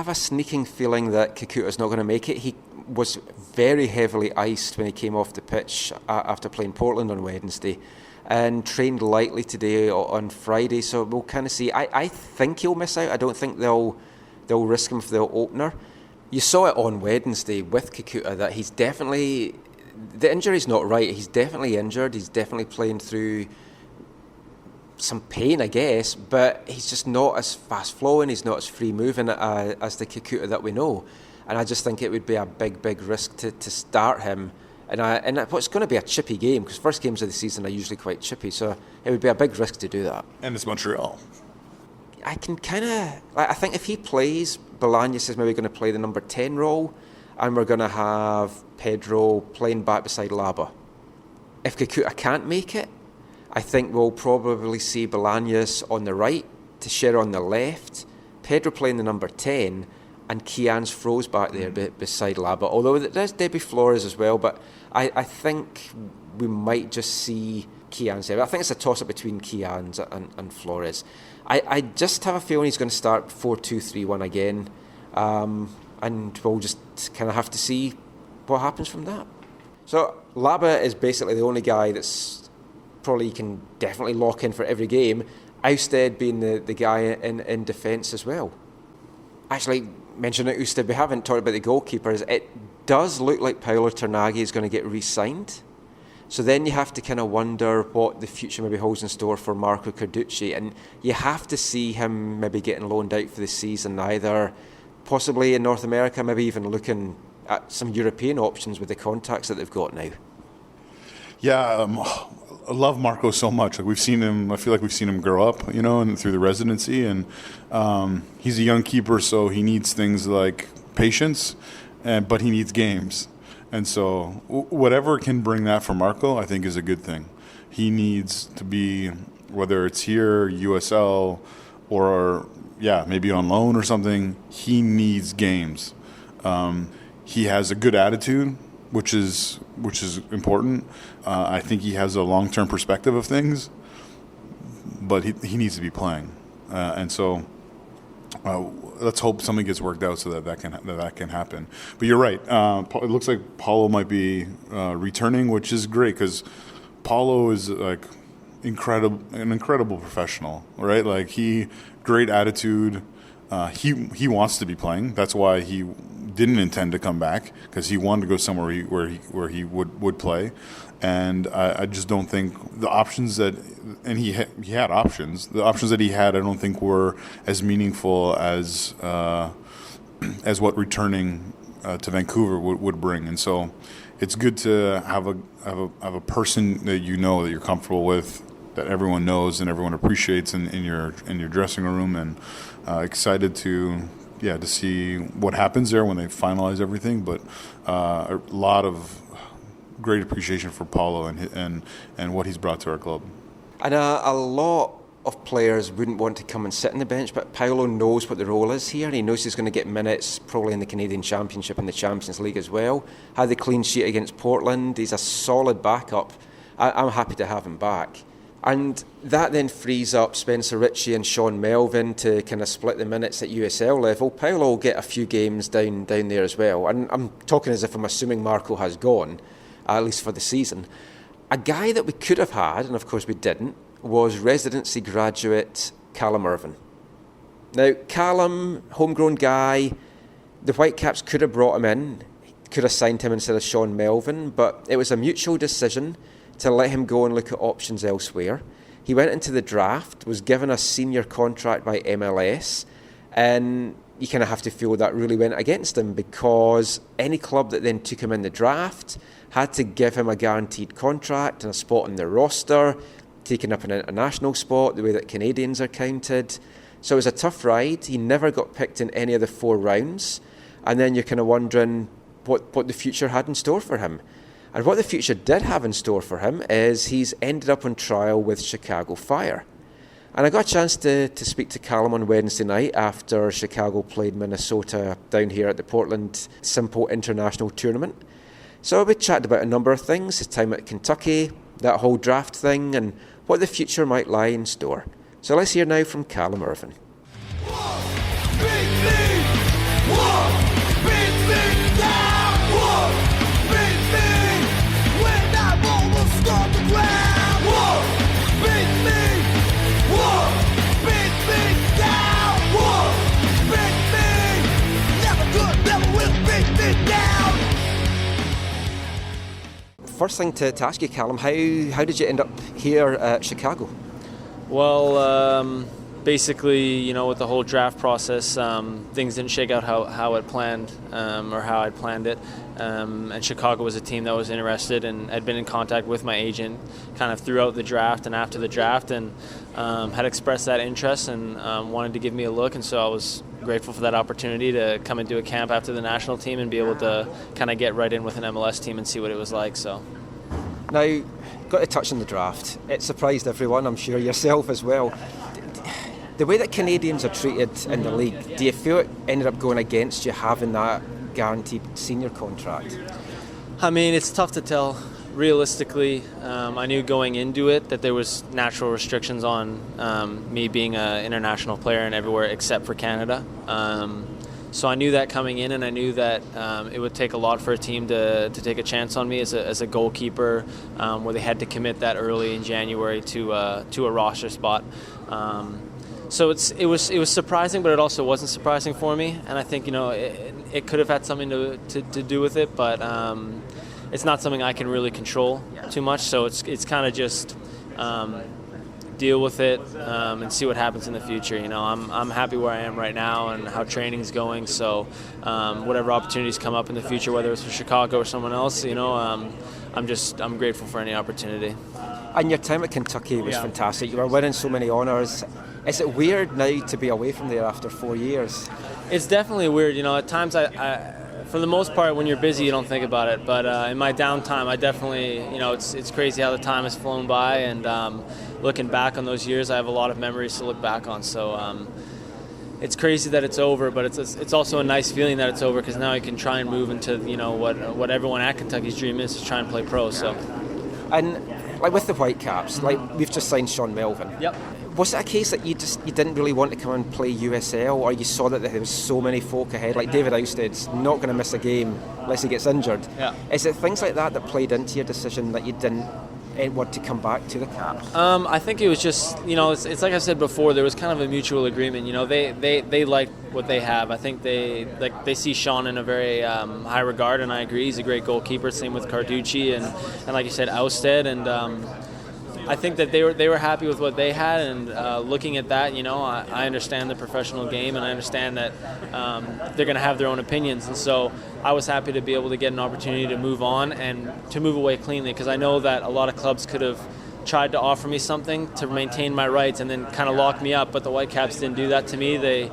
a sneaking feeling that Kakuta's not going to make it. He was very heavily iced when he came off the pitch after playing Portland on Wednesday, and trained lightly today on Friday. So we'll kind of see. I think he'll miss out. I don't think they'll risk him for the opener. You saw it on Wednesday with Kakuta that he's definitely, the injury's not right. He's definitely injured. He's definitely playing through some pain, I guess, but he's just not as fast flowing. He's not as free moving as the Kakuta that we know. And I just think it would be a big risk to start him. And it's going to be a chippy game, because first games of the season are usually quite chippy. So it would be a big risk to do that. And it's Montreal. I think if he plays, Bolaños is maybe going to play the number 10 role, and we're going to have Pedro playing back beside Laba. If Kakuta can't make it, I think we'll probably see Bolaños on the right, Teixeira on the left, Pedro playing the number 10, and Kian's froze back there beside Laba. Although there's Debbie Flores as well, but I think we might just see Kian's there. I think it's a toss-up between Kian's and Flores. I just have a feeling he's going to start 4-2-3-1 again, and we'll just kind of have to see what happens from that. So Laba is basically the only guy that's probably can definitely lock in for every game, Ousted being the guy in defence as well. Actually, mentioning Ousted, we haven't talked about the goalkeepers. It does look like Paolo Tornaghi is going to get re-signed. So then you have to kind of wonder what the future maybe holds in store for Marco Carducci, and you have to see him maybe getting loaned out for the season, either possibly in North America, maybe even looking at some European options with the contacts that they've got now. Yeah, I love Marco so much. Like, we've seen him. I feel like we've seen him grow up, and through the residency, and he's a young keeper, so he needs things like patience, but he needs games. And so whatever can bring that for Marco, I think, is a good thing. He needs to be, whether it's here, USL, or, maybe on loan or something, he needs games. He has a good attitude, which is important. I think he has a long-term perspective of things. but he needs to be playing, and so. Let's hope something gets worked out so that can happen. But you're right. It looks like Paulo might be returning, which is great because Paulo is like an incredible professional, right? Like great attitude. He wants to be playing. That's why he didn't intend to come back, because he wanted to go somewhere where he would play. And I just don't think the options and he had options. The options that he had, I don't think were as meaningful as what returning to Vancouver would bring. And so it's good to have a person that that you're comfortable with, that everyone knows and everyone appreciates in your dressing room, and excited to see what happens there when they finalize everything. But a lot of great appreciation for Paulo and what he's brought to our club. And a lot of players wouldn't want to come and sit on the bench, but Paulo knows what the role is here. He knows he's going to get minutes probably in the Canadian Championship and the Champions League as well. Had the clean sheet against Portland. He's a solid backup. I'm happy to have him back. And that then frees up Spencer Ritchie and Sean Melvin to kind of split the minutes at USL level. Paulo will get a few games down there as well. And I'm talking as if I'm assuming Marco has gone, at least for the season. A guy that we could have had, and of course we didn't, was residency graduate Callum Irving. Now, Callum, homegrown guy, the Whitecaps could have brought him in, could have signed him instead of Sean Melvin, but it was a mutual decision to let him go and look at options elsewhere. He went into the draft, was given a senior contract by MLS, and you kind of have to feel that really went against him, because any club that then took him in the draft had to give him a guaranteed contract and a spot on their roster, taking up an international spot, the way that Canadians are counted. So it was a tough ride. He never got picked in any of the 4 rounds. And then you're kind of wondering what the future had in store for him. And what the future did have in store for him is he's ended up on trial with Chicago Fire. And I got a chance to speak to Callum on Wednesday night after Chicago played Minnesota down here at the Portland Simple International Tournament. So we chatted about a number of things, his time at Kentucky, that whole draft thing, and what the future might lie in store. So let's hear now from Callum Irving. First thing to ask you, Callum, how did you end up here at Chicago? Well, basically, with the whole draft process, things didn't shake out how I'd planned or how I'd planned it. And Chicago was a team that was interested, and had been in contact with my agent kind of throughout the draft and after the draft, and had expressed that interest and wanted to give me a look. And so I was grateful for that opportunity to come and do a camp after the national team and be able to kind of get right in with an MLS team and see what it was like. So now, got to touch on the draft. It surprised everyone, I'm sure yourself as well. The way that Canadians are treated in the league, do you feel it ended up going against you having that guaranteed senior contract? I mean, it's tough to tell. Realistically, I knew going into it that there was natural restrictions on me being an international player and everywhere except for Canada. So I knew that coming in, and I knew that it would take a lot for a team to take a chance on me as a goalkeeper, where they had to commit that early in January to a roster spot. So it was surprising, but it also wasn't surprising for me. And I think it could have had something to do with it, but it's not something I can really control too much. So it's kind of just deal with it and see what happens in the future. I'm happy where I am right now and how training's going. So whatever opportunities come up in the future, whether it's for Chicago or someone else, I'm grateful for any opportunity. And your time at Kentucky was fantastic. You were winning so many honours. Is it weird now to be away from there after 4 years? It's definitely weird. At times I for the most part, when you're busy, you don't think about it. But in my downtime, I definitely, it's crazy how the time has flown by. And looking back on those years, I have a lot of memories to look back on. So it's crazy that it's over, but it's also a nice feeling that it's over, because now I can try and move into what everyone at Kentucky's dream is to try and play pro. So. And like with the Whitecaps, like we've just signed Sean Melvin. Yep. Was it a case that you didn't really want to come and play USL, or you saw that there was so many folk ahead? Like David Ousted's not going to miss a game unless he gets injured. Yeah. Is it things like that played into your decision that you didn't want to come back to the Caps? I think it was just, it's like I said before, there was kind of a mutual agreement. They like what they have. I think they see Sean in a very high regard, and I agree. He's a great goalkeeper. Same with Carducci and like you said, Ousted, and I think that they were happy with what they had, and looking at that, I understand the professional game, and I understand that they're going to have their own opinions, and so I was happy to be able to get an opportunity to move on and to move away cleanly, because I know that a lot of clubs could have tried to offer me something to maintain my rights and then kind of lock me up, but the Whitecaps didn't do that to me. They,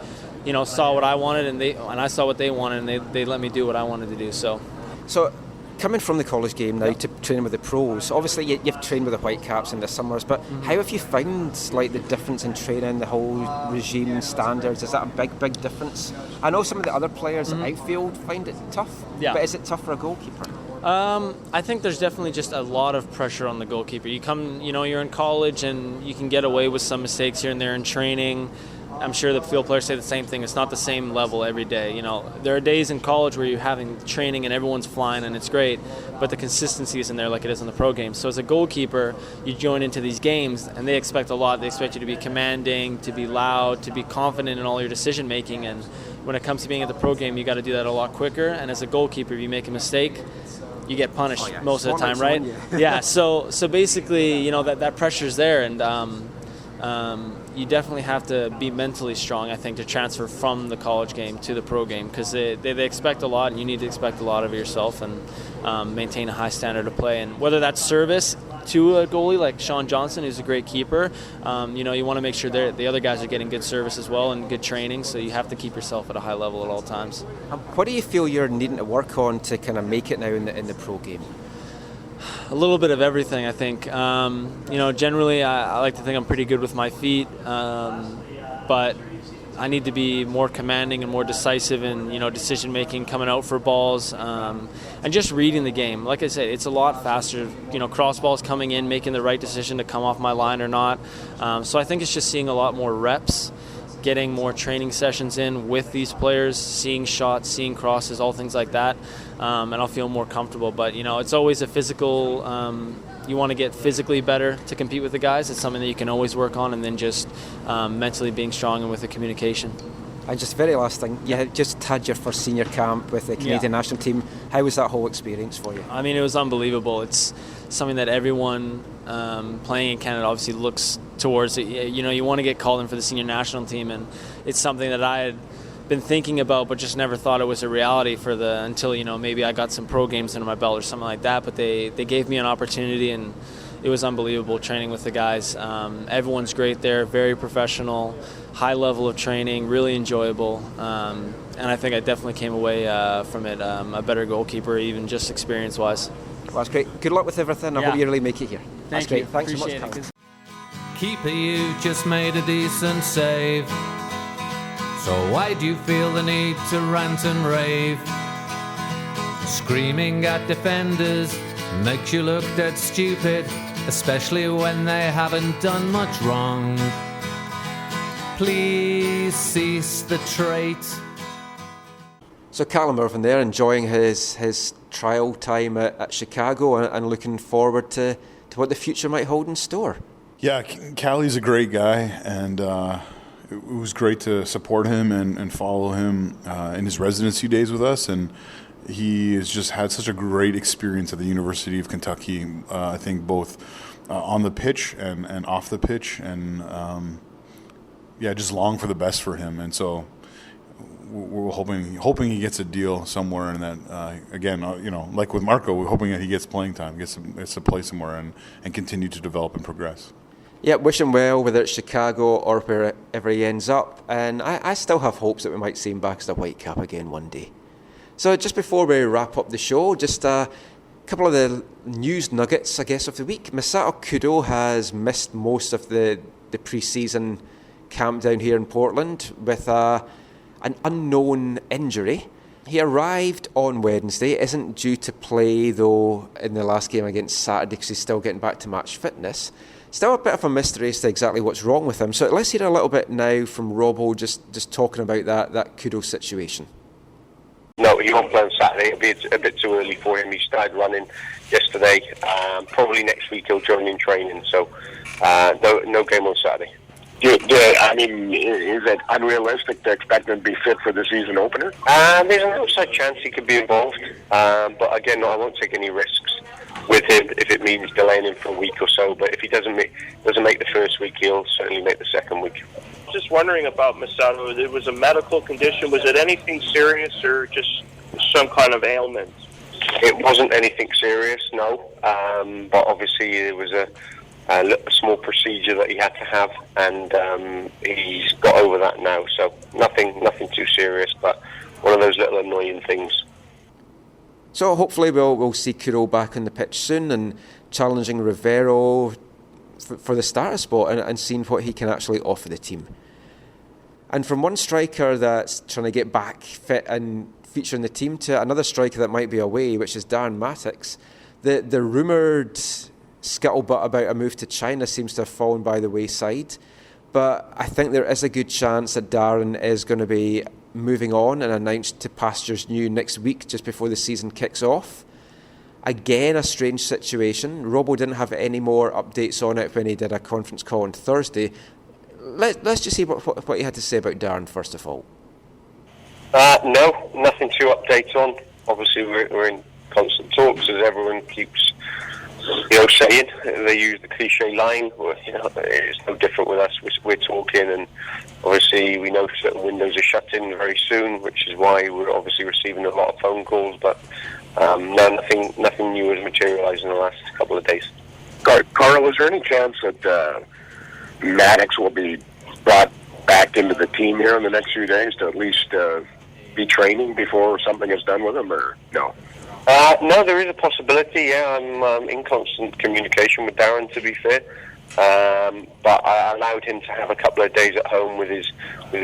saw what I wanted, and I saw what they wanted, and they let me do what I wanted to do. So coming from the college game now to training with the pros, obviously you've trained with the Whitecaps in the summers, but how have you found like the difference in training, the whole regime standards? Is that a big difference? I know some of the other players outfield find it tough, but is it tough for a goalkeeper? I think there's definitely just a lot of pressure on the goalkeeper. You come, you're in college and you can get away with some mistakes here and there in training. I'm sure the field players say the same thing. It's not the same level every day. There are days in college where you're having training and everyone's flying and it's great, but the consistency isn't there like it is in the pro game. So as a goalkeeper, you join into these games and they expect a lot. They expect you to be commanding, to be loud, to be confident in all your decision making. And when it comes to being at the pro game, you got to do that a lot quicker. And as a goalkeeper, if you make a mistake, you get punished most of the time, right? Yeah. So basically, that pressure's there, and you definitely have to be mentally strong, I think, to transfer from the college game to the pro game, because they expect a lot, and you need to expect a lot of yourself and maintain a high standard of play. And whether that's service to a goalie like Sean Johnson, who's a great keeper, you want to make sure the other guys are getting good service as well and good training, so you have to keep yourself at a high level at all times. What do you feel you're needing to work on to kind of make it now in the pro game? A little bit of everything, I think. Generally, I like to think I'm pretty good with my feet, but I need to be more commanding and more decisive in, decision making, coming out for balls, and just reading the game. Like I said, it's a lot faster. Cross balls coming in, making the right decision to come off my line or not. So I think it's just seeing a lot more reps, getting more training sessions in with these players, seeing shots, seeing crosses, all things like that, and I'll feel more comfortable. But it's always a physical. You want to get physically better to compete with the guys. It's something that you can always work on, and then just mentally being strong and with the communication. And just very last thing, you had just had your first senior camp with the Canadian national team. How was that whole experience for you? I mean, it was unbelievable. It's something that everyone playing in Canada obviously looks towards. You want to get called in for the senior national team, and it's something that I had been thinking about, but just never thought it was a reality until maybe I got some pro games under my belt or something like that. But they gave me an opportunity, and it was unbelievable training with the guys. Everyone's great there, very professional, high level of training, really enjoyable. And I think I definitely came away from it a better goalkeeper, even just experience-wise. Well, that's great. Good luck with everything. I hope you really make it here. That's great. Thanks so much, Callum. Keeper, you just made a decent save. So why do you feel the need to rant and rave? Screaming at defenders makes you look dead stupid, especially when they haven't done much wrong. Please cease the trait. So Callum Irving there, enjoying his trial time at Chicago and looking forward to what the future might hold in store. Yeah, Callie's a great guy, and it was great to support him and follow him in his residency days with us. And he has just had such a great experience at the University of Kentucky, I think both on the pitch and off the pitch. And, just long for the best for him. And so we're hoping he gets a deal somewhere, and that again, like with Marco, we're hoping that he gets playing time, gets to play somewhere, and continue to develop and progress. Yeah, wish him well, whether it's Chicago or wherever he ends up. And I still have hopes that we might see him back as a Whitecap again one day. So just before we wrap up the show, just a couple of the news nuggets, I guess, of the week. Masato Kudo has missed most of the pre-season camp down here in Portland with an unknown injury. He arrived on Wednesday, isn't due to play though in the last game against Saturday because he's still getting back to match fitness. Still a bit of a mystery as to exactly what's wrong with him. So let's hear a little bit now from Robbo just talking about that Kudo situation. No, he won't play on Saturday. It'll be a bit too early for him. He started running yesterday. Probably next week he'll join in training. So no game on Saturday. I mean, is it unrealistic to expect him to be fit for the season opener? There's an outside chance he could be involved. But again, I won't take any risks with him if it means delaying him for a week or so. But if he doesn't make the first week, he'll certainly make the second week. Just wondering about Masato. It was a medical condition. Was it anything serious or just some kind of ailment? It wasn't anything serious, no. But obviously it was a small procedure that he had to have, and he's got over that now. So nothing too serious, but one of those little annoying things. So hopefully we'll see Kudo back on the pitch soon and challenging Rivero for the starter spot and seeing what he can actually offer the team. And from one striker that's trying to get back fit and feature in the team to another striker that might be away, which is Darren Mattocks, the rumoured scuttlebutt about a move to China seems to have fallen by the wayside. But I think there is a good chance that Darren is going to be moving on and announced to pastures new next week, just before the season kicks off. Again, a strange situation. Robbo didn't have any more updates on it when he did a conference call on Thursday. Let's just see what he had to say about Darren first of all. No, nothing to update on. Obviously, we're in constant talks, as everyone keeps saying. They use the cliche line. It's no different with us. We're talking, and obviously we know certain windows are shutting very soon, which is why we're obviously receiving a lot of phone calls. But nothing new has materialised in the last couple of days. Carl, is there any chance that Mattocks will be brought back into the team here in the next few days to at least be training before something is done with him, or no? No, there is a possibility. Yeah, I'm in constant communication with Darren, to be fair. But I allowed him to have a couple of days at home with his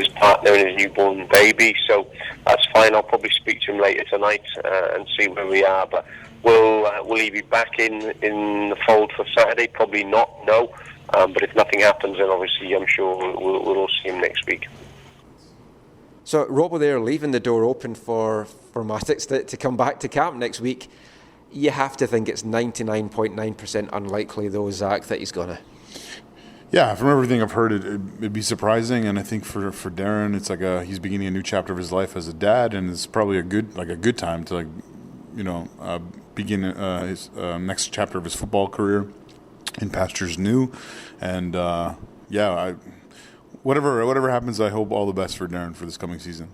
partner and his newborn baby, so that's fine. I'll probably speak to him later tonight and see where we are. But will he be back in the fold for Saturday? Probably not. No. But if nothing happens, then obviously I'm sure we'll all see him next week. So Robbo there leaving the door open for Mattocks to come back to camp next week. You have to think it's 99.9% unlikely though, Zach, that he's gonna. Yeah, from everything I've heard, it'd be surprising, and I think for Darren, it's like he's beginning a new chapter of his life as a dad, and it's probably a good time to begin his next chapter of his football career in pastures new, and whatever happens, I hope all the best for Darren for this coming season.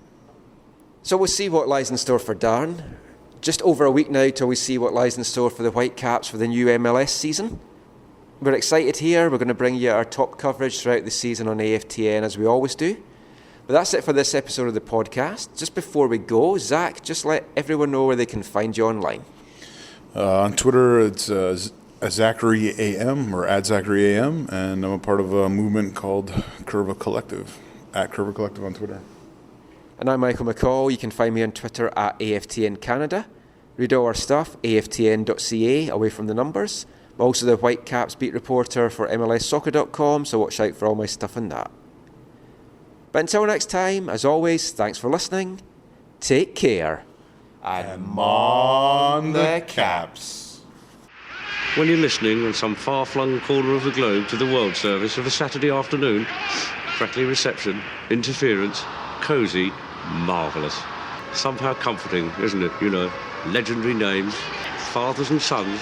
So we'll see what lies in store for Darren. Just over a week now till we see what lies in store for the Whitecaps for the new MLS season. We're excited here. We're going to bring you our top coverage throughout the season on AFTN, as we always do. But that's it for this episode of the podcast. Just before we go, Zach, just let everyone know where they can find you online. On Twitter, it's Zachary AM or @ZacharyAM, and I'm a part of a movement called Curva Collective, @Curva Collective on Twitter. And I'm Michael McCall. You can find me on Twitter @AFTN Canada. Read all our stuff, aftn.ca, away from the numbers. I'm also the Whitecaps beat reporter for MLSsoccer.com, so watch out for all my stuff on that. But until next time, as always, thanks for listening. Take care. And on the Caps. When you're listening on some far-flung corner of the globe to the World Service of a Saturday afternoon, crackly reception, interference, cosy, marvellous. Somehow comforting, isn't it? Legendary names, fathers and sons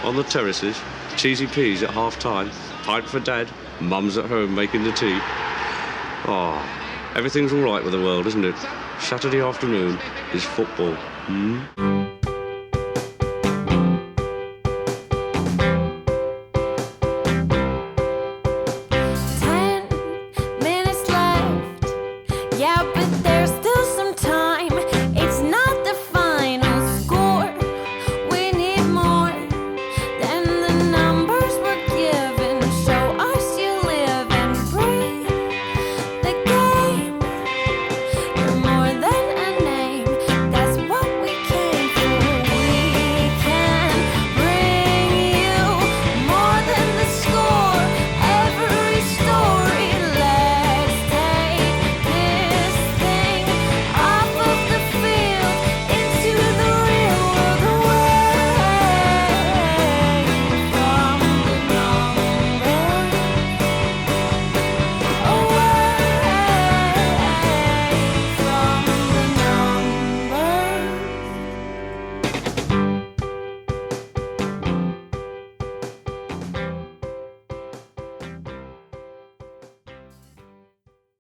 on the terraces, cheesy peas at half-time, pint for dad, mum's at home making the tea. Everything's all right with the world, isn't it? Saturday afternoon is football.